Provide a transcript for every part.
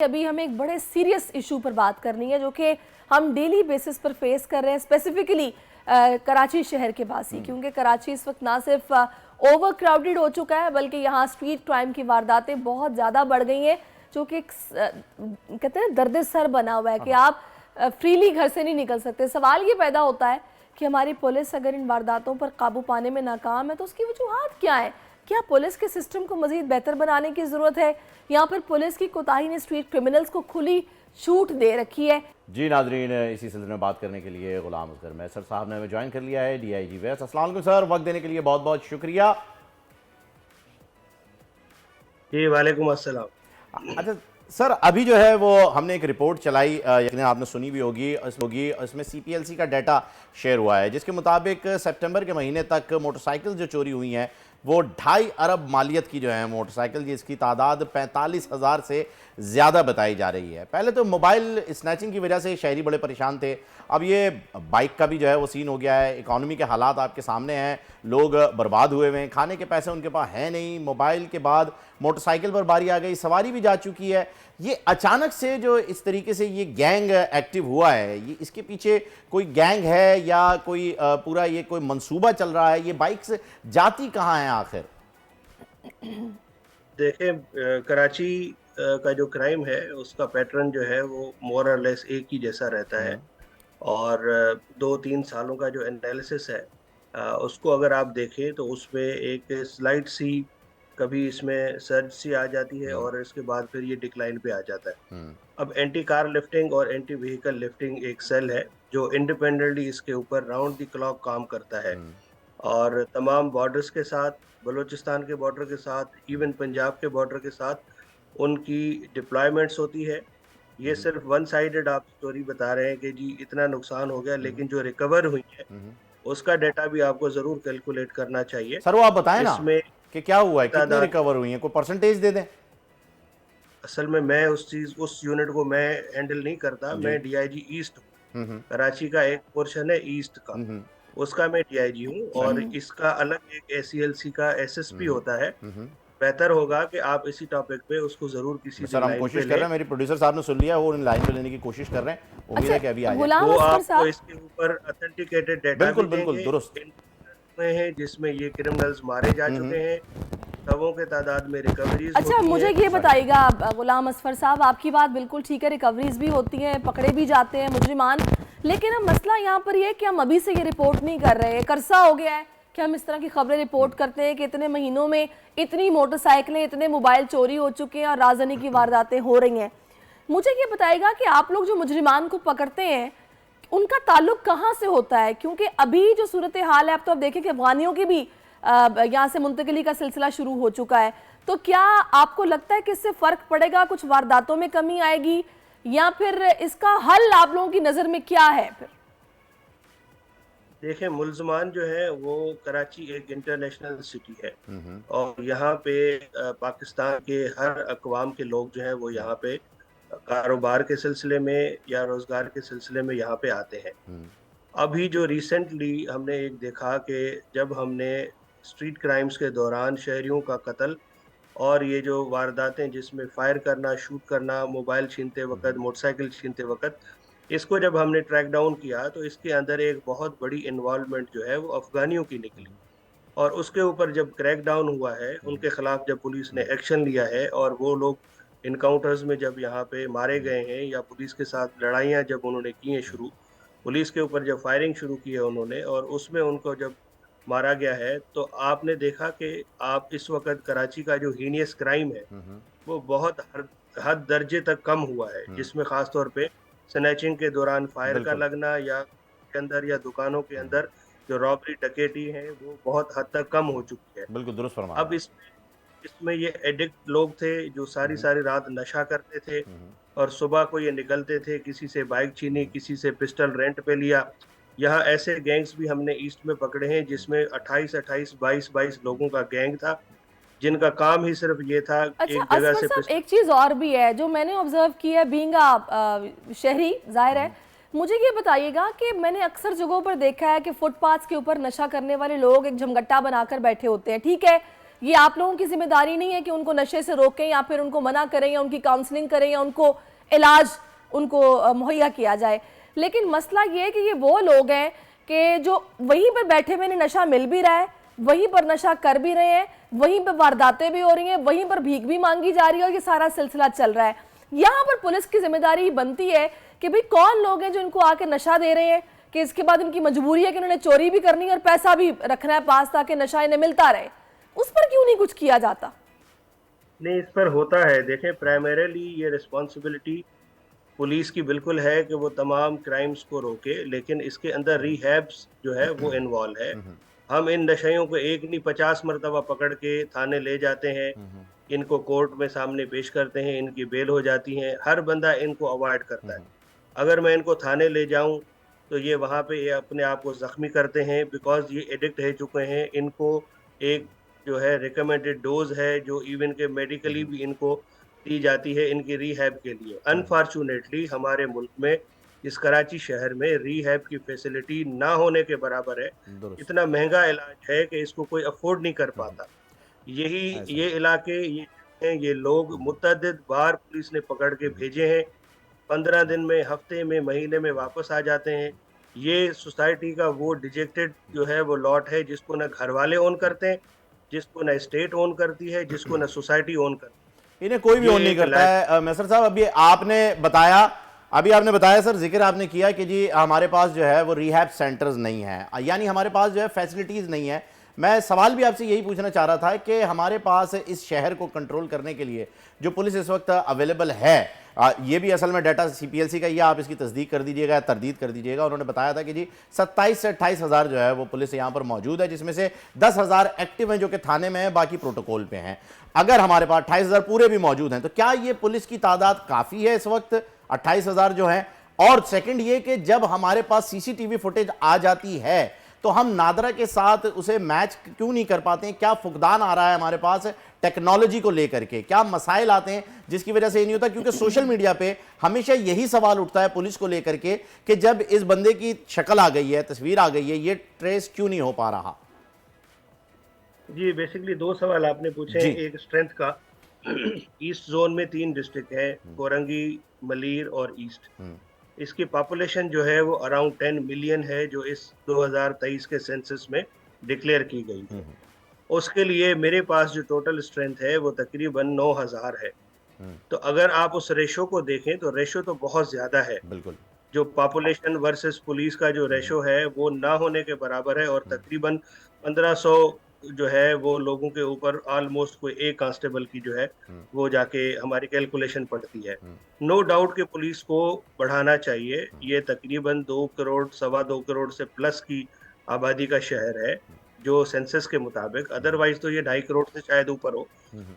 अभी हमें एक बड़े सीरियस इशू पर बात करनी है जो कि हम डेली बेसिस पर फेस कर रहे हैं, स्पेसिफिकली कराची शहर के वासी, क्योंकि कराची इस वक्त ना सिर्फ ओवर क्राउडेड हो चुका है बल्कि यहाँ स्ट्रीट क्राइम की वारदातें बहुत ज़्यादा बढ़ गई हैं, जो कि कहते हैं दर्द सर बना हुआ है कि आप फ्रीली घर से नहीं निकल सकते। सवाल ये पैदा होता है कि हमारी पुलिस अगर इन वारदातों पर काबू पाने में नाकाम है तो उसकी वजूहात क्या है? क्या पुलिस के सिस्टम को मजीद बेहतर बनाने की ज़रूरत है? यहाँ पर पुलिस की कोताही ने स्ट्रीट क्रिमिनल्स को खुली छूट दे रखी है। जी नाजरीन, इसी सिलसिले में बात करने के लिए गुलाम असगर मैसर साहब ने हमें ज्वाइन कर लिया है, DIG वैस। अस्सलाम वालेकुम सर, वक्त देने के लिए बहुत बहुत शुक्रिया। जी वालेकुम अस्सलाम। अच्छा सर, अभी जो है वो हमने एक रिपोर्ट चलाई, यकीनन आपने सुनी भी होगी, इसमें CPLC का डाटा शेयर हुआ है जिसके मुताबिक सितंबर के महीने तक मोटरसाइकिल जो चोरी हुई हैं वो 2.5 अरब मालियत की जो है मोटरसाइकिल, जिसकी तादाद 45,000 से ज़्यादा बताई जा रही है। पहले तो मोबाइल स्नैचिंग की वजह से शहरी बड़े परेशान थे, अब ये बाइक का भी जो है वो सीन हो गया है। इकॉनमी के हालात आपके सामने हैं, लोग बर्बाद हुए हुए हैं, खाने के पैसे उनके पास हैं नहीं। मोबाइल के बाद मोटरसाइकिल पर बारी आ गई, सवारी भी जा चुकी है। ये अचानक से जो इस तरीके से ये गैंग एक्टिव हुआ है, ये इसके पीछे कोई गैंग है या कोई पूरा ये कोई मंसूबा चल रहा है? ये बाइक्स जाती कहाँ हैं आखिर? देखें, कराची का जो क्राइम है उसका पैटर्न जो है वो मोर और लेस एक ही जैसा रहता है। और 2-3 सालों का जो एनालिसिस है उसको अगर आप देखें तो उसमें एक स्लाइड सी कभी इसमें सर्ज सी आ जाती है और इसके बाद फिर ये डिक्लाइन पे आ जाता है। अब एंटी कार लिफ्टिंग और एंटी व्हीकल लिफ्टिंग एक सेल है जो इंडिपेंडेंटली इसके ऊपर राउंड द क्लॉक काम करता है और तमाम बॉर्डर्स के साथ, बलूचिस्तान के बॉर्डर के साथ, इवन पंजाब के बॉर्डर के साथ उनकी डिप्लॉयमेंट्स होती है। ये सिर्फ वन साइडेड आप स्टोरी बता रहे हैं कि जी इतना नुकसान हो गया, लेकिन जो रिकवर हुई है उसका डाटा भी आपको जरूर कैलकुलेट करना चाहिए। सर वो आप बताएं ना इसमें कि क्या हुआ है, कितने रिकवर हुई हैं, कोई परसेंटेज दे दें। असल में मैं उस यूनिट को मैं हैंडल नहीं करता, मैं DIG ईस्ट हूँ। कराची का एक पोर्शन है ईस्ट का, उसका मैं DIG हूँ और इसका अलग एक ACLC का SSP होता है। बेहतर होगा कि आप इसी टॉपिक पे उसको जरूर किसी सर हम कोशिश कर रहे हैं, मेरी प्रोड्यूसर साहब ने सुन लिया, वो इन लाइन पे लेने की कोशिश कर रहे हैं, उम्मीद है कि अभी आ जाए। वो आपको इसके ऊपर ऑथेंटिकेटेड डाटा बिल्कुल दुरुस्त में है जिसमें ये क्रिमिनल्स मारे जा चुके हैं, शवों के तादाद में रिकवरीज। अच्छा, मुझे ये बताइएगा गुलाम असफर साहब, आपकी बात बिल्कुल ठीक है, रिकवरीज भी होती हैं, पकड़े भी जाते हैं मुजरिमान, लेकिन अब मसला यहाँ पर ये है कि हम अभी से ये रिपोर्ट नहीं कर रहे हैं, एक अरसा हो गया है कि हम इस तरह की खबरें रिपोर्ट करते हैं कि इतने महीनों में इतनी मोटरसाइकिलें, इतने मोबाइल चोरी हो चुके हैं और राजधानी की वारदातें हो रही हैं। मुझे ये बताइएगा कि आप लोग जो मुजरिमान को पकड़ते हैं उनका ताल्लुक कहाँ से होता है? क्योंकि अभी जो सूरत हाल है, अब तो आप देखें कि अफगानियों की भी यहाँ से मुंतकिली का सिलसिला शुरू हो चुका है, तो क्या आपको लगता है कि इससे फ़र्क पड़ेगा, कुछ वारदातों में कमी आएगी, या फिर इसका हल आप लोगों की नज़र में क्या है? फिर देखें, मुल्ज़मान जो है वो कराची एक इंटरनेशनल सिटी है और यहाँ पे पाकिस्तान के हर अक़वाम के लोग जो है वो यहाँ पे कारोबार के सिलसिले में या रोज़गार के सिलसिले में यहाँ पे आते हैं। अभी जो रिसेंटली हमने एक देखा कि जब हमने स्ट्रीट क्राइम्स के दौरान शहरियों का कत्ल और ये जो वारदातें जिसमें फायर करना, शूट करना, मोबाइल छीनते वक्त, मोटरसाइकिल छीनते वक्त, इसको जब हमने ट्रैक डाउन किया तो इसके अंदर एक बहुत बड़ी इन्वॉल्वमेंट जो है वो अफगानियों की निकली और उसके ऊपर जब क्रैक डाउन हुआ है, उनके खिलाफ जब पुलिस ने एक्शन लिया है और वो लोग इनकाउंटर्स में जब यहाँ पे मारे गए हैं या पुलिस के साथ लड़ाइयाँ जब उन्होंने की हैं शुरू, पुलिस के ऊपर जब फायरिंग शुरू की है उन्होंने और उसमें उनको जब मारा गया है, तो आपने देखा कि आप इस वक्त कराची का जो हीनियस क्राइम है वो बहुत हद दर्जे तक कम हुआ है, जिसमें ख़ास तौर पे स्नैचिंग के दौरान फायर का लगना या के अंदर या दुकानों के अंदर जो रॉबरी डकैती है वो बहुत हद तक कम हो चुकी है। बिल्कुल दुरुस्त फरमाया। अब इसमें ये एडिक्ट लोग थे जो सारी रात नशा करते थे और सुबह को ये निकलते थे, किसी से बाइक छीनी, किसी से पिस्टल रेंट पे लिया। यहाँ ऐसे गैंग्स भी हमने ईस्ट में पकड़े हैं जिसमें 28-28, 22-22 लोगों का गैंग था जिनका काम ही सिर्फ ये था। अच्छा, एक जगह से एक चीज और भी है जो मैंने ऑब्जर्व की है, बीइंग शहरी जाहिर है, मुझे ये बताइएगा कि मैंने अक्सर जगहों पर देखा है कि फुटपाथ के ऊपर नशा करने वाले लोग एक झमगट्टा बनाकर बैठे होते हैं, ठीक है, ये आप लोगों की जिम्मेदारी नहीं है कि उनको नशे से रोकें या फिर उनको मना करें या उनकी काउंसलिंग करें या उनको इलाज उनको मुहैया किया जाए। लेकिन मसला ये है कि ये वो लोग हैं कि जो वहीं पर बैठे हुए नशा मिल भी रहा है, वहीं पर नशा कर भी रहे हैं, वहीं पर वारदातें भी हो रही हैं, वहीं पर भीख भी मांगी जा रही है और ये सारा सिलसिला चल रहा है। यहाँ पर पुलिस की जिम्मेदारी बनती है कि भाई कौन लोग हैं जो इनको आके नशा दे रहे हैं, कि इसके बाद इनकी मजबूरी है कि उन्होंने चोरी भी करनी है और पैसा भी रखना है पास ताकि नशा इन्हें मिलता रहे। उस पर क्यों नहीं कुछ किया जाता? नहीं, इस पर होता है। देखें, प्राइमरीली ये रिस्पॉन्सिबिलिटी पुलिस की बिल्कुल है कि वो तमाम क्राइम्स को रोके, लेकिन इसके अंदर रिहैब्स जो है वो इन्वॉल्व है। हम इन नशइयों को एक नहीं 50 मरतबा पकड़ के थाने ले जाते हैं, इनको कोर्ट में सामने पेश करते हैं, इनकी बेल हो जाती है। हर बंदा इनको अवॉइड करता है। अगर मैं इनको थाने ले जाऊं तो ये वहाँ पे ये अपने आप को जख्मी करते हैं, बिकॉज ये एडिक्ट रह चुके हैं। इनको एक जो है रिकमेंडेड डोज है जो इवन के मेडिकली भी इनको दी जाती है इनकी रिहैब के लिए। अनफॉर्चुनेटली हमारे मुल्क में, इस कराची शहर में रिहैब की फैसिलिटी ना होने के बराबर है। इतना महंगा इलाज है कि इसको कोई अफोर्ड नहीं कर पाता। यही ये इलाके ये लोग मुतअद्दिद बार पुलिस ने पकड़ के भेजे हैं। 15 दिन में, हफ्ते में, महीने में वापस आ जाते हैं। ये सोसाइटी का वो डिजेक्टेड जो है वो लॉट है जिसको ना घर वाले ओन करते हैं, जिसको ना स्टेट ओन करती है, जिसको ना सोसाइटी ओन करती है। इन्हें कोई भी ओन नहीं करता है। मैसर साहब, अभी आपने बताया सर, जिक्र आपने किया कि जी हमारे पास जो है वो रिहैब सेंटर्स नहीं है, यानी हमारे पास जो है फैसिलिटीज नहीं है। मैं सवाल भी आपसे यही पूछना चाह रहा था कि हमारे पास इस शहर को कंट्रोल करने के लिए जो पुलिस इस वक्त अवेलेबल है, ये भी असल में डाटा सीपीएलसी का ही है, आप इसकी तस्दीक कर दीजिएगा, तरदीद कर दीजिएगा। उन्होंने बताया था कि जी 27 से 28 हज़ार जो है वो पुलिस यहाँ पर मौजूद है, जिसमें से 10,000 एक्टिव हैं जो कि थाने में है, बाकी प्रोटोकॉल पे हैं। अगर हमारे पास 28,000 पूरे भी मौजूद हैं तो क्या ये पुलिस की तादाद काफ़ी है इस वक्त 28,000 जो है? और सेकंड ये कि जब हमारे पास सीसीटीवी फुटेज आ जाती है तो हम नादरा के साथ उसे मैच क्यों नहीं कर पाते हैं? क्या फुकदान आ रहा है हमारे पास टेक्नोलॉजी को लेकर के? क्या मसाइल आते हैं जिसकी वजह से ये नहीं होता? क्योंकि सोशल मीडिया पे हमेशा यही सवाल उठता है पुलिस को लेकर के कि जब इस बंदे की शक्ल आ गई है, तस्वीर आ गई है, ये ट्रेस क्यों नहीं हो पा रहा? जी, बेसिकली 2 सवाल आपने पूछे हैं। एक स्ट्रेंथ का, ईस्ट जोन में 3 डिस्ट्रिक्ट है, कोरंगी, मलीर और ईस्ट। इसकी पॉपुलेशन जो है वो अराउंड 10 मिलियन है, जो इस 2023 के सेंसस में डिक्लेयर की गई है। उसके लिए मेरे पास जो टोटल स्ट्रेंथ है वो तकरीबन 9,000 है। तो अगर आप उस रेशो को देखें तो रेशो तो बहुत ज्यादा है। बिल्कुल, जो पॉपुलेशन वर्सेस पुलिस का जो रेशो है वो ना होने के बराबर है, और तकरीबन 1500 जो है वो लोगों के ऊपर ऑलमोस्ट कोई एक कांस्टेबल की जो है वो जाके हमारी कैलकुलेशन पड़ती है। नो डाउट कि पुलिस को बढ़ाना चाहिए। ये तकरीबन 2 करोड़, 2.25 करोड़ से प्लस की आबादी का शहर है जो सेंसस के मुताबिक, अदरवाइज तो ये 2.5 करोड़ से शायद ऊपर हो।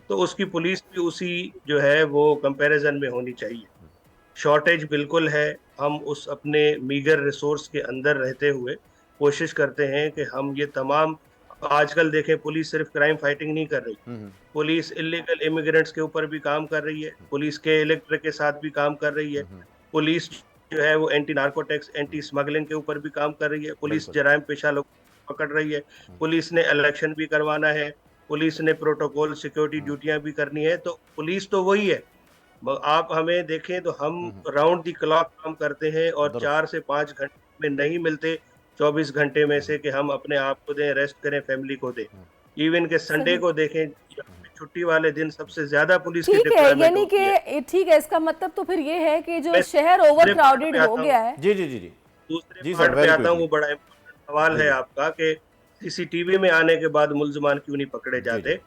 तो उसकी पुलिस भी उसी जो है वो कंपैरिजन में होनी चाहिए। शॉर्टेज बिल्कुल है। हम उस अपने मीगर रिसोर्स के अंदर रहते हुए कोशिश करते हैं कि हम ये तमाम, आजकल देखें पुलिस सिर्फ क्राइम फाइटिंग नहीं कर रही, पुलिस इलीगल इमिग्रेंट्स के ऊपर भी काम कर रही है, पुलिस के इलेक्ट्रिक के साथ भी काम कर रही है, पुलिस जो है वो एंटी नार्कोटिक्स, एंटी स्मगलिंग के ऊपर भी काम कर रही है, पुलिस जराइम पेशा लोग पकड़ रही है, पुलिस ने इलेक्शन भी करवाना है, पुलिस ने प्रोटोकॉल सिक्योरिटी ड्यूटियां भी करनी है। तो पुलिस तो वही है। आप हमें देखें तो हम राउंड द क्लॉक काम करते हैं और 4 से 5 घंटे में नहीं मिलते 24 घंटे में से कि हम अपने आप को दें, रेस्ट करें, फैमिली को दें। इवन के संडे को देखें, छुट्टी वाले दिन सबसे ज्यादा पुलिस की डिप्लॉयमेंट यानी कि ठीक है, इसका मतलब तो फिर ये है कि जो शहर ओवर क्राउडेड हो गया है। जी जी जी जी दूसरे पार्ट पे आता हूँ, वो बड़ा इम्पोर्टेंट सवाल है आपका कि सीसीटीवी में आने के बाद मुल्जिमान क्यों नहीं पकड़े जाते।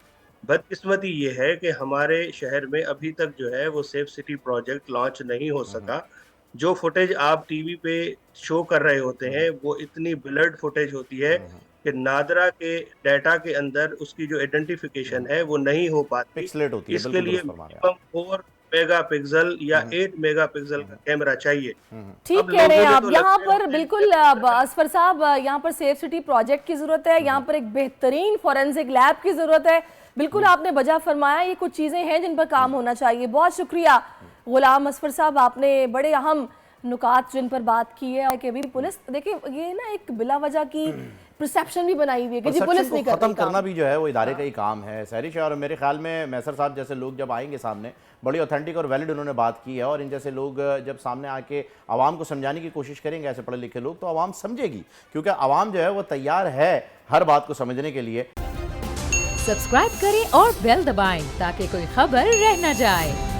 बदकिस्मती ये है कि हमारे शहर में अभी तक जो है वो सेफ सिटी प्रोजेक्ट लॉन्च नहीं हो सका। जो फुटेज आप टीवी पे शो कर रहे होते हैं वो इतनी ब्लर्ड फुटेज होती है कि नादरा के डाटा के अंदर उसकी जो आइडेंटिफिकेशन है वो नहीं हो पाती। इसके लिए मिनिमम 4 मेगापिक्सल या 8 मेगापिक्सल का कैमरा चाहिए। ठीक कह रहे हैं आप। यहाँ पर बिल्कुल असफर साहब, यहाँ पर सेफ सिटी प्रोजेक्ट की जरूरत है, यहाँ पर एक बेहतरीन फॉरेंसिक लैब की जरूरत है। बिल्कुल आपने बजा फरमाया, ये कुछ चीजें हैं जिन पर काम होना चाहिए। बहुत शुक्रिया गुलाम असफर साहब, आपने बड़े अहम नुकात जिन पर बात की है कि भी पुलिस, देखिए ये ना एक बिला वजह की परसेप्शन भी बनाई हुई है कि जी परसेप्शन पुलिस को नहीं कर खत्म रही करना काम। भी जो है वो इदारे का ही काम है सहरिश है। और मेरे ख्याल में मैसर साहब जैसे लोग जब आएंगे सामने, बड़ी ऑथेंटिक और वैलिड उन्होंने बात की है, और इन जैसे लोग जब सामने आके आवाम को समझाने की कोशिश करेंगे, ऐसे पढ़े लिखे लोग, तो आवाम समझेगी, क्योंकि आवाम जो है वो तैयार है हर बात को समझने के लिए। सब्सक्राइब करें और बेल दबाएं ताकि कोई खबर रह न जाए।